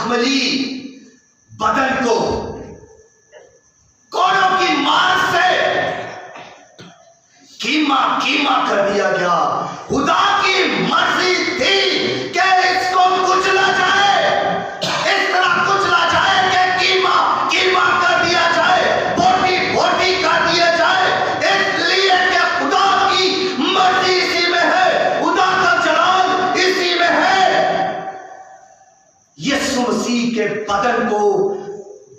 जख्मली बदन को कोड़ों की मार से कीमा कीमा कर दिया गया। खुदा की मर्जी थी कि इसको कुचला जाए, इस तरह कुचला जाए कि कीमा कीमा कर दिया जाए, बोटी बोटी कर दिया जाए, इसलिए कि खुदा की मर्जी इसी में है, खुदा का जलाल इसी में है। यीशु मसीह के बदन को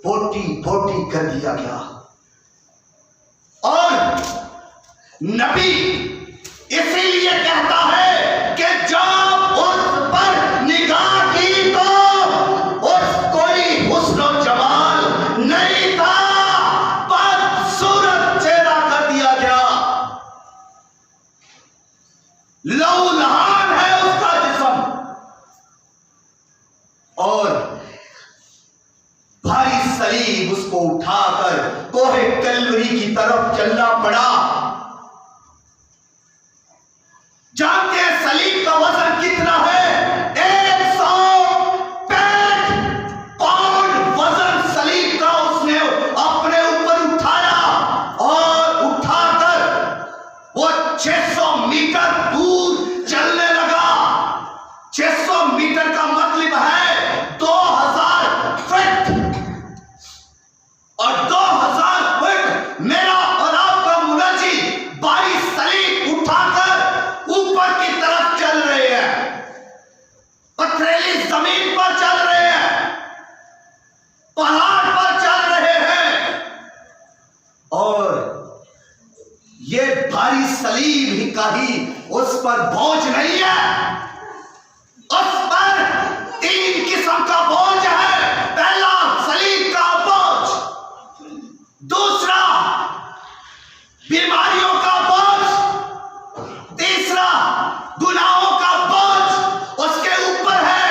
बोटी बोटी कर दिया गया। और नबी इसीलिए कहता है कि जब उस पर निगाह की तो उस कोई हुस्न जमाल नहीं था, बदसूरत चेहरा कर दिया गया। लहूलुहान है उसका जिस्म और भारी सलीब उसको उठाकर कोहे कलवरी की तरफ चलना पड़ा। जानते हैं सलीब का वजन कितना है? 160 पाउंड वजन सलीब का उसने अपने ऊपर उठाया और उठाकर वो 600 मीटर दूर चलने लगा। 600 मीटर का मतलब है 2000 फीट, और 2000 फीट मेरा और आपका मुनाजी भारी सलीब उठाकर ऊपर की तरफ चल रहे हैं, पथरीली जमीन पर चल रहे हैं, पहाड़ पर चल रहे हैं। और ये भारी सलीब ही का ही उस पर बोझ नहीं है, उस पर 3 किस्म का बोझ है। पहला सलीब का बोझ, दूसरा बीमारियों का बोझ, तीसरा गुनाहों का बोझ उसके ऊपर है।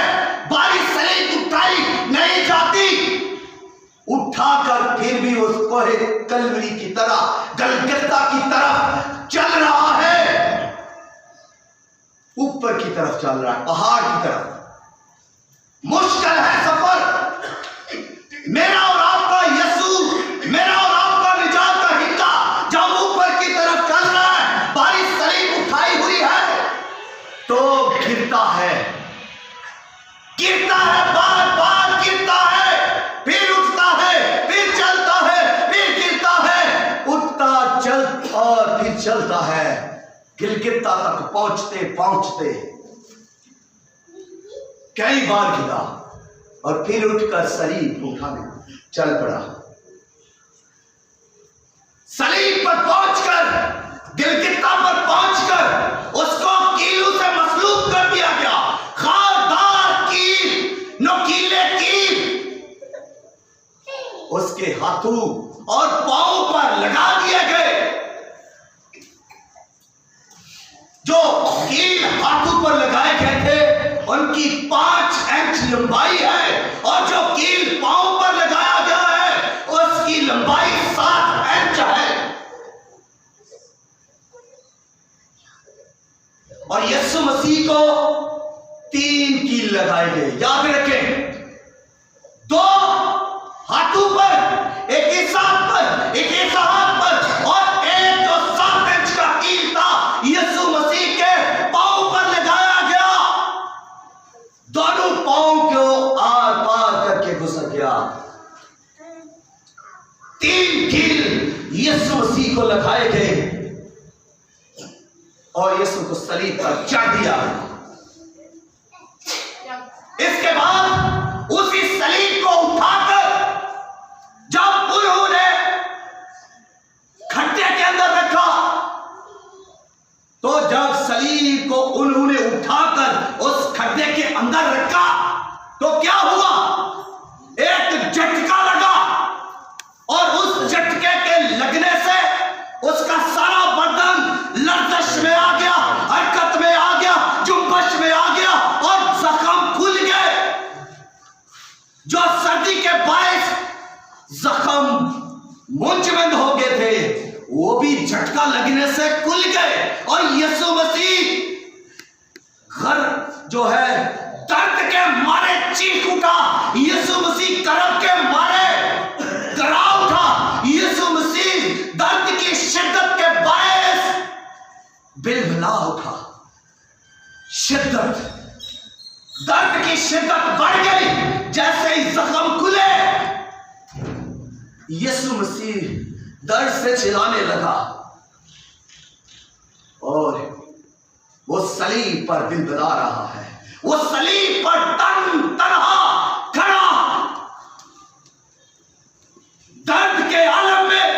भारी सलीब उठाई नहीं जाती, उठाकर फिर भी उसको एक कलवरी की तरह गलगता की तरफ चल रहा है, ऊपर की तरफ चल रहा है, पहाड़ की तरफ। मुश्किल है सफर। मेरा और आपका यीशु, मेरा और आपका निजात का हिस्सा जब ऊपर की तरफ चल रहा है, भारी सलीब उठाई हुई है, तो गिरता है, गिरता है, बार बार गिरता है, फिर उठता है, फिर चलता है, फिर गिरता है, उठता चल और फिर चलता है, गिलगिता तक पहुंचते पहुंचते कई बार गिरा और फिर उठकर सलीब उठाने चल पड़ा। सलीब पर पहुंचकर, गिलगिता पर पहुंचकर उसको कीलों से मसलूब कर दिया गया। खारदार कील, नुकीले कील उसके हाथों और पांव पर लगा दिए गए। जो कील हाथों पर लगाए गए थे उनकी 5 इंच लंबाई है, और जो कील पांव पर लगाया गया है उसकी लंबाई 7 इंच है। और यीशु मसीह को 3 कील लगाए गए। याद रखें, 2 हाथों पर, एक ही हाथ पर, एक ही हाथ पर, और एक जो 7 इंच का कील था यीशु मसीह के पांव पर लगाया गया। दोनों पांव को आर पार करके गुजर गया। 3 कील यीशु मसीह को लगाए गए और यीशु को सलीब पर चढ़ दिया। इसके बाद उसी सलीब को उठाकर जब उन्होंने खड्डे के अंदर रखा, तो जब सलीब को उन्होंने उठाकर उस खड्डे के अंदर रखा तो क्या हुआ? एक झटका लगा, और उस झटके के लगने से उसका सारा बदन लर्जिश में आ गया, हरकत में आ गया, जुम्बश में आ गया, और जख्म खुल गए। जो सर्दी के बायस जख्म मुंजमद हो गए थे वो भी झटका लगने से खुल गए। और यीशु मसीह घर जो है दर्द के मारे चीख उठा, बिलबिला उठा। शिद्दत, दर्द की शिद्दत बढ़ गई। जैसे ही जख्म खुले, यीशु मसीह दर्द से चिल्लाने लगा और वो सलीब पर बिलबिला रहा है। वो सलीब पर तन्हा खड़ा दर्द के आलम में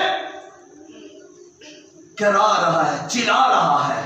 गिरा रहा है, चिल्ला रहा है,